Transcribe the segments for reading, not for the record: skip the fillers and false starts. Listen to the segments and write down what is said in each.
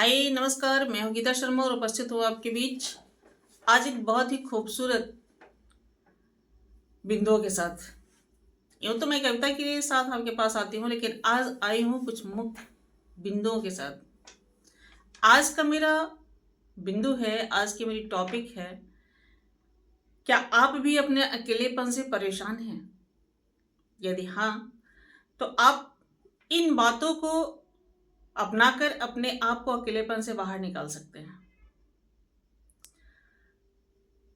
हाय नमस्कार, मैं हूं गीता शर्मा और उपस्थित हूं आपके बीच आज एक बहुत ही खूबसूरत बिंदुओं के साथ। यूं तो मैं कविता के साथ आपके पास आती हूं, लेकिन आज आई हूं कुछ मुख्य बिंदुओं के साथ। आज का मेरा बिंदु है, आज की मेरी टॉपिक है, क्या आप भी अपने अकेलेपन से परेशान हैं? यदि हाँ, तो आप इन बातों को अपनाकर अपने आप को अकेलेपन से बाहर निकाल सकते हैं।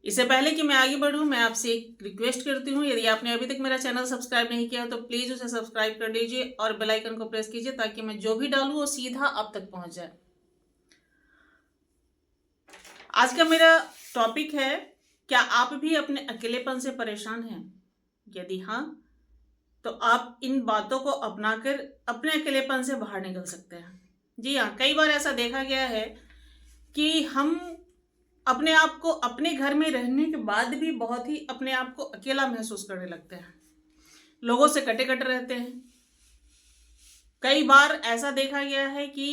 इससे पहले कि मैं आगे बढ़ूं, मैं आपसे एक रिक्वेस्ट करती हूं, यदि आपने अभी तक मेरा चैनल सब्सक्राइब नहीं किया तो प्लीज उसे सब्सक्राइब कर लीजिए और बेल आइकन को प्रेस कीजिए ताकि मैं जो भी डालूं वो सीधा आप तक पहुंच जाए। आज का मेरा टॉपिक है, क्या आप भी अपने अकेलेपन से परेशान हैं? यदि हाँ, तो आप इन बातों को अपनाकर अपने अकेलेपन से बाहर निकल सकते हैं। जी हाँ, कई बार ऐसा देखा गया है कि हम अपने आप को अपने घर में रहने के बाद भी बहुत ही अपने आप को अकेला महसूस करने लगते हैं, लोगों से कटे कटे रहते हैं। कई बार ऐसा देखा गया है कि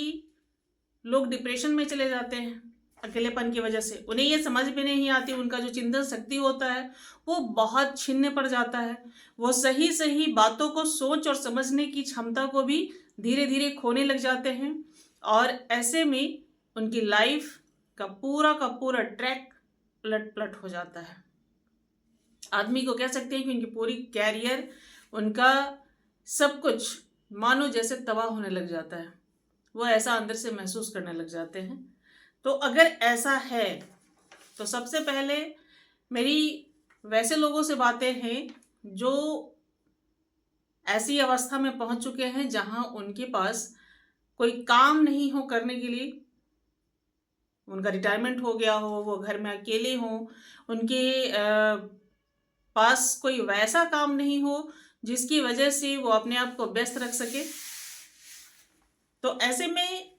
लोग डिप्रेशन में चले जाते हैं अकेलेपन की वजह से। उन्हें ये समझ भी नहीं आती, उनका जो चिंतन शक्ति होता है वो बहुत छीनने पड़ जाता है। वो सही सही बातों को सोच और समझने की क्षमता को भी धीरे धीरे खोने लग जाते हैं, और ऐसे में उनकी लाइफ का पूरा ट्रैक पलट पलट हो जाता है। आदमी को कह सकते हैं कि उनकी पूरी कैरियर, उनका सब कुछ मानो जैसे तबाह होने लग जाता है। वो ऐसा अंदर से महसूस करने लग जाते हैं। तो अगर ऐसा है तो सबसे पहले मेरी वैसे लोगों से बातें हैं जो ऐसी अवस्था में पहुंच चुके हैं जहां उनके पास कोई काम नहीं हो करने के लिए, उनका रिटायरमेंट हो गया हो, वो घर में अकेले हों, उनके पास कोई वैसा काम नहीं हो जिसकी वजह से वो अपने आप को व्यस्त रख सके। तो ऐसे में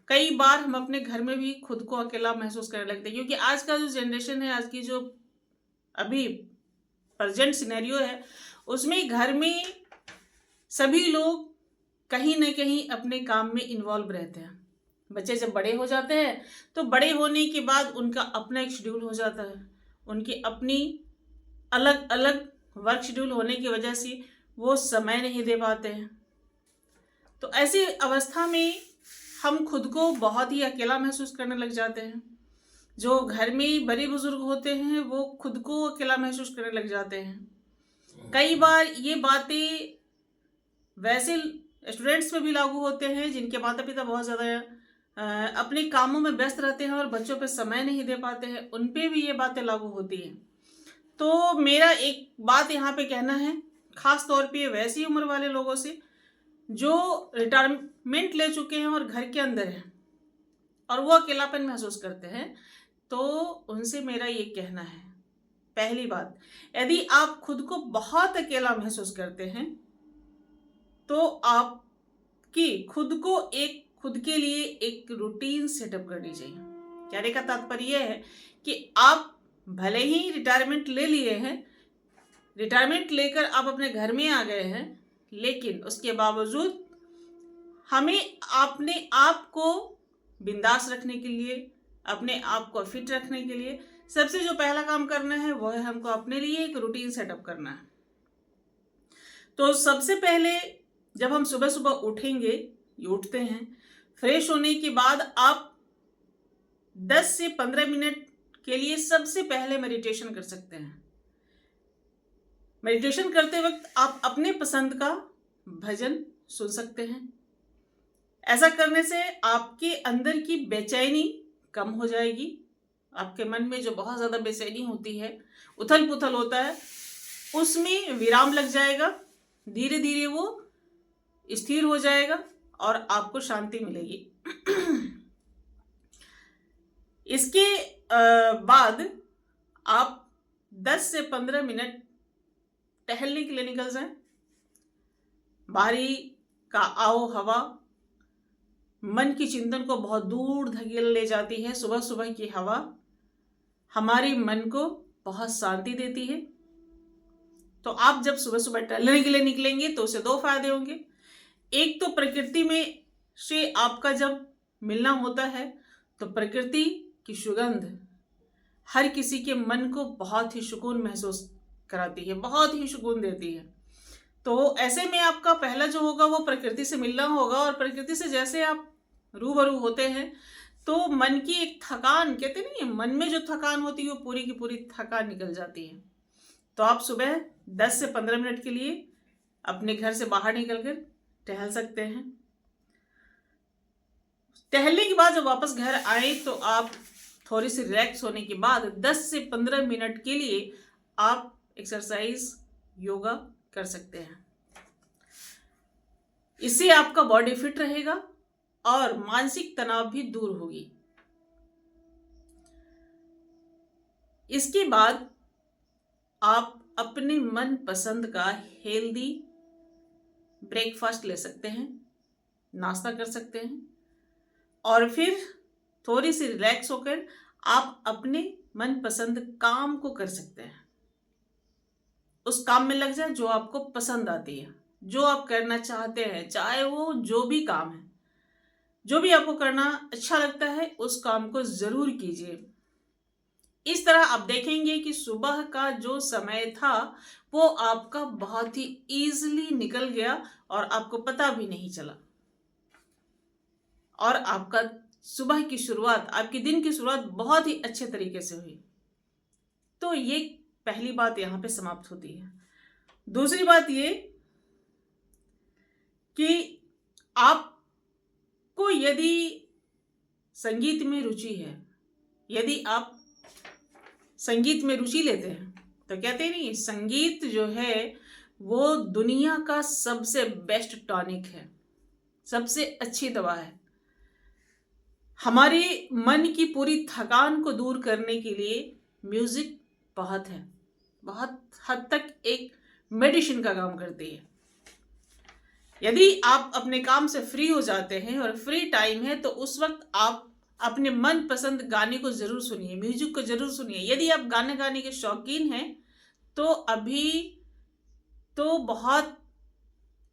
कई बार हम अपने घर में भी खुद को अकेला महसूस करने लगते हैं, क्योंकि आज का जो जनरेशन है, आज की जो अभी प्रेजेंट सिनेरियो है, उसमें घर में सभी लोग कहीं ना कहीं अपने काम में इन्वॉल्व रहते हैं। बच्चे जब बड़े हो जाते हैं तो बड़े होने के बाद उनका अपना एक शेड्यूल हो जाता है, उनकी अपनी अलग अलग वर्क शेड्यूल होने की वजह से वो समय नहीं दे पाते हैं। तो ऐसी अवस्था में हम खुद को बहुत ही अकेला महसूस करने लग जाते हैं। जो घर में बड़े बुजुर्ग होते हैं वो खुद को अकेला महसूस करने लग जाते हैं। कई बार ये बातें वैसे स्टूडेंट्स पे भी लागू होते हैं जिनके माता पिता बहुत ज़्यादा अपने कामों में व्यस्त रहते हैं और बच्चों पे समय नहीं दे पाते हैं, उन पे भी ये बातें लागू होती हैं। तो मेरा एक बात यहाँ पे कहना है, खास तौर पे वैसी उम्र वाले लोगों से जो रिटायरमेंट ले चुके हैं और घर के अंदर हैं और वो अकेलापन महसूस करते हैं, तो उनसे मेरा ये कहना है, पहली बात, यदि आप खुद को बहुत अकेला महसूस करते हैं तो आपकी खुद के लिए एक रूटीन सेटअप करनी चाहिए। कहने का तात्पर्य यह है कि आप भले ही रिटायरमेंट ले लिए हैं, रिटायरमेंट लेकर आप अपने घर में आ गए हैं, लेकिन उसके बावजूद हमें अपने आप को बिंदास रखने के लिए, अपने आप को फिट रखने के लिए सबसे जो पहला काम करना है वो है हमको अपने लिए एक रूटीन सेटअप करना है। तो सबसे पहले जब हम सुबह सुबह उठते हैं, फ्रेश होने के बाद आप 10 से 15 मिनट के लिए सबसे पहले मेडिटेशन कर सकते हैं। मेडिटेशन करते वक्त आप अपने पसंद का भजन सुन सकते हैं। ऐसा करने से आपके अंदर की बेचैनी कम हो जाएगी। आपके मन में जो बहुत ज़्यादा बेचैनी होती है, उथल पुथल होता है, उसमें विराम लग जाएगा। धीरे धीरे वो स्थिर हो जाएगा और आपको शांति मिलेगी। इसके बाद आप 10 से 15 मिनट टहलने के लिए निकल जाएं। बाहरी का आओ हवा मन की चिंतन को बहुत दूर धकेल ले जाती है। सुबह सुबह की हवा हमारे मन को बहुत शांति देती है। तो आप जब सुबह सुबह टहलने के लिए निकलेंगे तो उसे दो फायदे होंगे। एक तो प्रकृति में से आपका जब मिलना होता है तो प्रकृति की सुगंध हर किसी के मन को बहुत ही सुकून महसूस कराती है, बहुत ही सुकून देती है। तो ऐसे में आपका पहला जो होगा वो प्रकृति से मिलना होगा, और प्रकृति से जैसे आप रूबरू होते हैं तो मन की एक थकान, कहते नहीं है, मन में जो थकान होती है वो पूरी की पूरी थकान निकल जाती है। तो आप सुबह 10 से 15 मिनट के लिए अपने घर से बाहर निकलकर टहल सकते हैं। टहलने के बाद जब वापस घर आए तो आप थोड़ी सी रिलैक्स होने के बाद 10 से 15 मिनट के लिए आप एक्सरसाइज, योगा कर सकते हैं। इससे आपका बॉडी फिट रहेगा और मानसिक तनाव भी दूर होगी। इसके बाद आप अपने मन पसंद का हेल्दी ब्रेकफास्ट ले सकते हैं, नाश्ता कर सकते हैं, और फिर थोड़ी सी रिलैक्स होकर आप अपने मनपसंद काम को कर सकते हैं। उस काम में लग जाए जो आपको पसंद आती है, जो आप करना चाहते हैं, चाहे वो जो भी काम है, जो भी आपको करना अच्छा लगता है उस काम को जरूर कीजिए। इस तरह आप देखेंगे कि सुबह का जो समय था वो आपका बहुत ही इजीली निकल गया और आपको पता भी नहीं चला, और आपका सुबह की शुरुआत, आपके दिन की शुरुआत बहुत ही अच्छे तरीके से हुई। तो ये पहली बात यहाँ पे समाप्त होती है। दूसरी बात ये कि आपको यदि संगीत में रुचि है, यदि आप संगीत में रुचि लेते हैं, तो कहते नहीं, संगीत जो है वो दुनिया का सबसे बेस्ट टॉनिक है, सबसे अच्छी दवा है। हमारे मन की पूरी थकान को दूर करने के लिए म्यूजिक बहुत है, बहुत हद तक एक मेडिसिन का काम करती है। यदि आप अपने काम से फ्री हो जाते हैं और फ्री टाइम है तो उस वक्त आप अपने मन पसंद गाने को जरूर सुनिए, म्यूजिक को जरूर सुनिए। यदि आप गाने गाने के शौकीन हैं तो अभी तो बहुत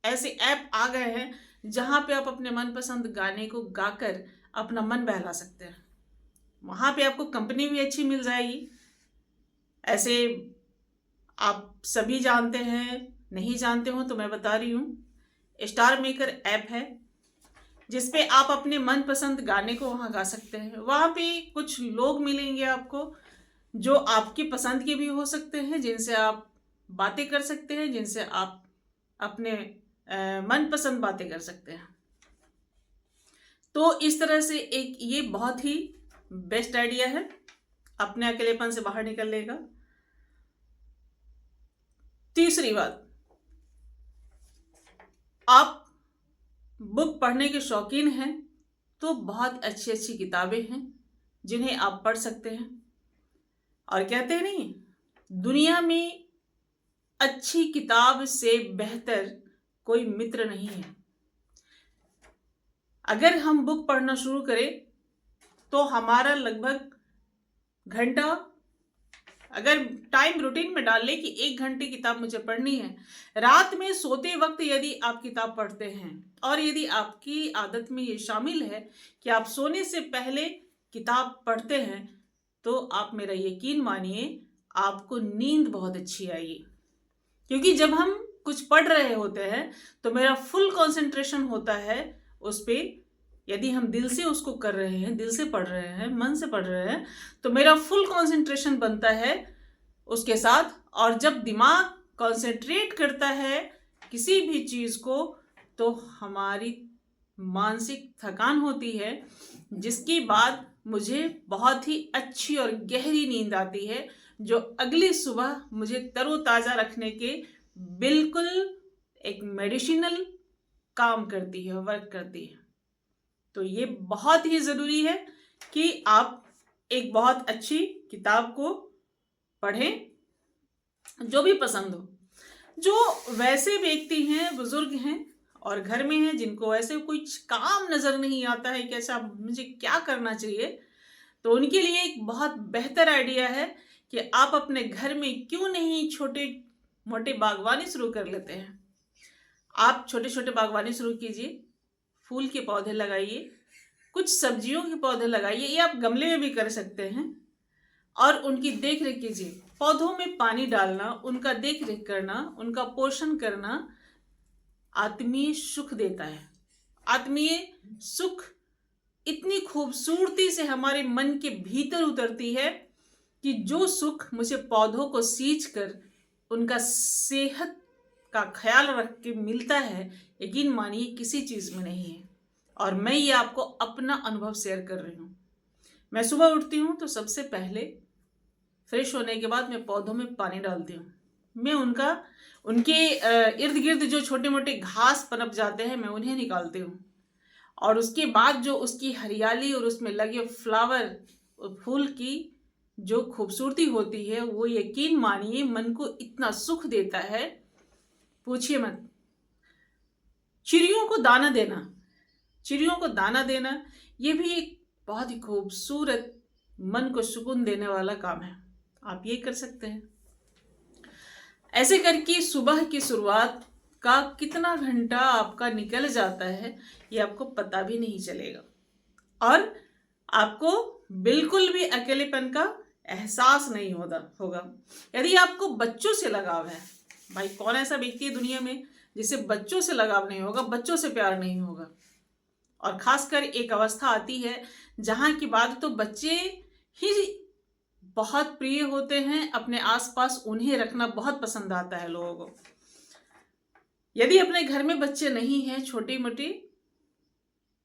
ऐसे ऐप आ गए हैं जहां पे आप अपने मनपसंद गाने को गाकर अपना मन बहला सकते हैं। वहां पे आपको कंपनी भी अच्छी मिल जाएगी। ऐसे आप सभी जानते हैं, नहीं जानते हो तो मैं बता रही हूँ, स्टार मेकर ऐप है जिसपे आप अपने मनपसंद गाने को वहां गा सकते हैं। वहां पे कुछ लोग मिलेंगे आपको जो आपकी पसंद के भी हो सकते हैं, जिनसे आप बातें कर सकते हैं, जिनसे आप अपने मनपसंद बातें कर सकते हैं। तो इस तरह से एक ये बहुत ही बेस्ट आइडिया है अपने अकेलेपन से बाहर निकलने का। तीसरी बात, आप बुक पढ़ने के शौकीन हैं तो बहुत अच्छी अच्छी किताबें हैं जिन्हें आप पढ़ सकते हैं। और कहते हैं नहीं, दुनिया में अच्छी किताब से बेहतर कोई मित्र नहीं है। अगर हम बुक पढ़ना शुरू करें तो हमारा लगभग घंटा, अगर टाइम रूटीन में डाल ले कि 1 घंटे किताब मुझे पढ़नी है, रात में सोते वक्त यदि आप किताब पढ़ते हैं और यदि आपकी आदत में ये शामिल है कि आप सोने से पहले किताब पढ़ते हैं तो आप मेरा यकीन मानिए आपको नींद बहुत अच्छी आएगी। क्योंकि जब हम कुछ पढ़ रहे होते हैं तो मेरा फुल कंसंट्रेशन होता है उस पर। यदि हम दिल से उसको कर रहे हैं, दिल से पढ़ रहे हैं, मन से पढ़ रहे हैं, तो मेरा फुल कंसंट्रेशन बनता है उसके साथ। और जब दिमाग कंसंट्रेट करता है किसी भी चीज को तो हमारी मानसिक थकान होती है, जिसके बाद मुझे बहुत ही अच्छी और गहरी नींद आती है जो अगली सुबह मुझे तरोताजा रखने के बिल्कुल एक मेडिसिनल काम करती है, वर्क करती है। तो ये बहुत ही ज़रूरी है कि आप एक बहुत अच्छी किताब को पढ़ें जो भी पसंद हो। जो वैसे व्यक्ति हैं, बुजुर्ग हैं और घर में हैं जिनको ऐसे कोई काम नज़र नहीं आता है कि अच्छा मुझे क्या करना चाहिए, तो उनके लिए एक बहुत बेहतर आइडिया है कि आप अपने घर में क्यों नहीं छोटे मोटे बागवानी शुरू कर लेते हैं। आप छोटे छोटे बागवानी शुरू कीजिए, फूल के पौधे लगाइए, कुछ सब्जियों के पौधे लगाइए, ये आप गमले में भी कर सकते हैं और उनकी देख रेख कीजिए। पौधों में पानी डालना, उनका देख रेख करना, उनका पोषण करना आत्मीय सुख देता है। आत्मीय सुख इतनी खूबसूरती से हमारे मन के भीतर उतरती है कि जो सुख मुझे पौधों को सींच कर उनका सेहत का ख्याल रख के मिलता है, यकीन मानिए किसी चीज़ में नहीं है। और मैं ये आपको अपना अनुभव शेयर कर रही हूँ। मैं सुबह उठती हूँ तो सबसे पहले फ्रेश होने के बाद मैं पौधों में पानी डालती हूँ। मैं उनके इर्द गिर्द जो छोटे मोटे घास पनप जाते हैं मैं उन्हें निकालती हूँ। और उसके बाद जो उसकी हरियाली और उसमें लगे फ्लावर फूल की जो खूबसूरती होती है, वो यकीन मानिए मन को इतना सुख देता है, पूछिए मत। चिड़ियों को दाना देना ये भी एक बहुत ही खूबसूरत मन को सुकून देने वाला काम है। आप ये कर सकते हैं। ऐसे करके सुबह की शुरुआत का कितना घंटा आपका निकल जाता है ये आपको पता भी नहीं चलेगा और आपको बिल्कुल भी अकेलेपन का एहसास नहीं होगा। यदि आपको बच्चों से लगाव है, भाई कौन ऐसा व्यक्ति है दुनिया में जिसे बच्चों से लगाव नहीं होगा, बच्चों से प्यार नहीं होगा। और खासकर एक अवस्था आती है जहां की बात तो बच्चे ही बहुत प्रिय होते हैं, अपने आसपास उन्हें रखना बहुत पसंद आता है लोगों को। यदि अपने घर में बच्चे नहीं हैं, छोटे मोटे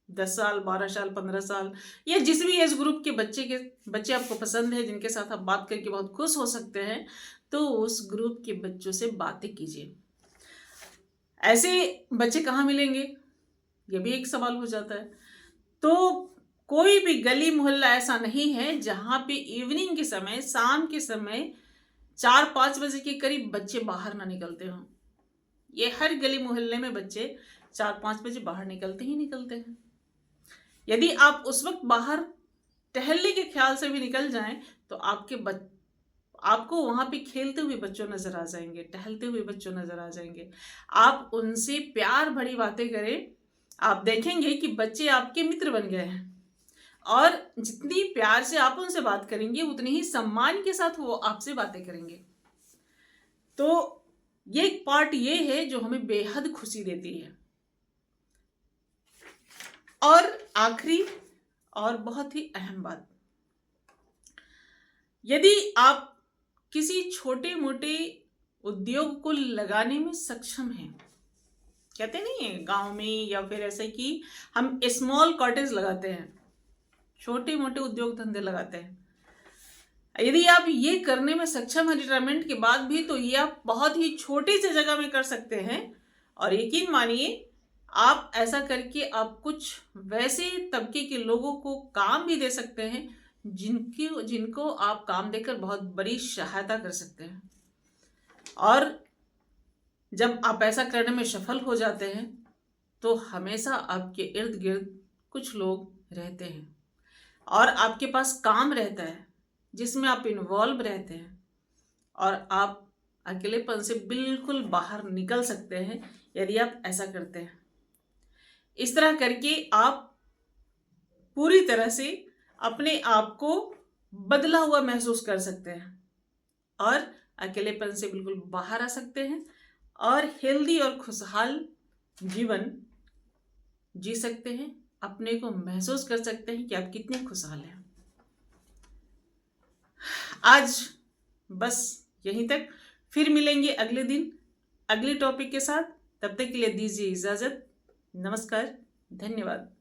10 साल 12 साल 15 साल या जिस भी एज ग्रुप के बच्चे आपको पसंद है, जिनके साथ आप बात करके बहुत खुश हो सकते हैं, तो उस ग्रुप के बच्चों से बातें कीजिए। ऐसे बच्चे कहाँ मिलेंगे, ये भी एक सवाल हो जाता है। तो कोई भी गली मोहल्ला ऐसा नहीं है जहाँ पे इवनिंग के समय, शाम के समय 4-5 बजे के करीब बच्चे बाहर ना निकलते हों। ये हर गली मोहल्ले में बच्चे 4-5 बजे बाहर निकलते हैं। यदि आप उस वक्त बाहर टहलने के ख्याल से भी निकल जाएं तो आपको वहां पे खेलते हुए बच्चों नजर आ जाएंगे, टहलते हुए बच्चों नजर आ जाएंगे। आप उनसे प्यार भरी बातें करें, आप देखेंगे कि बच्चे आपके मित्र बन गए हैं और जितनी प्यार से आप उनसे बात करेंगे उतनी ही सम्मान के साथ वो आपसे बातें करेंगे। तो ये एक पार्ट ये है जो हमें बेहद खुशी देती है। और आखिरी और बहुत ही अहम बात, यदि आप किसी छोटे मोटे उद्योग को लगाने में सक्षम हैं, कहते नहीं है गांव में या फिर ऐसे कि हम स्मॉल कॉटेज लगाते हैं, छोटे मोटे उद्योग धंधे लगाते हैं, यदि आप ये करने में सक्षम है रिटायरमेंट के बाद भी, तो ये आप बहुत ही छोटी सी जगह में कर सकते हैं। और यकीन मानिए आप ऐसा करके आप कुछ वैसे तबके के लोगों को काम भी दे सकते हैं जिनको आप काम देकर बहुत बड़ी सहायता कर सकते हैं। और जब आप ऐसा करने में सफल हो जाते हैं तो हमेशा आपके इर्द गिर्द कुछ लोग रहते हैं और आपके पास काम रहता है जिसमें आप इन्वॉल्व रहते हैं और आप अकेलेपन से बिल्कुल बाहर निकल सकते हैं यदि आप ऐसा करते हैं। इस तरह करके आप पूरी तरह से अपने आप को बदला हुआ महसूस कर सकते हैं और अकेलेपन से बिल्कुल बाहर आ सकते हैं और हेल्दी और खुशहाल जीवन जी सकते हैं। अपने को महसूस कर सकते हैं कि आप कितने खुशहाल हैं। आज बस यहीं तक, फिर मिलेंगे अगले दिन अगले टॉपिक के साथ। तब तक के लिए दीजिए इजाजत। नमस्कार, धन्यवाद।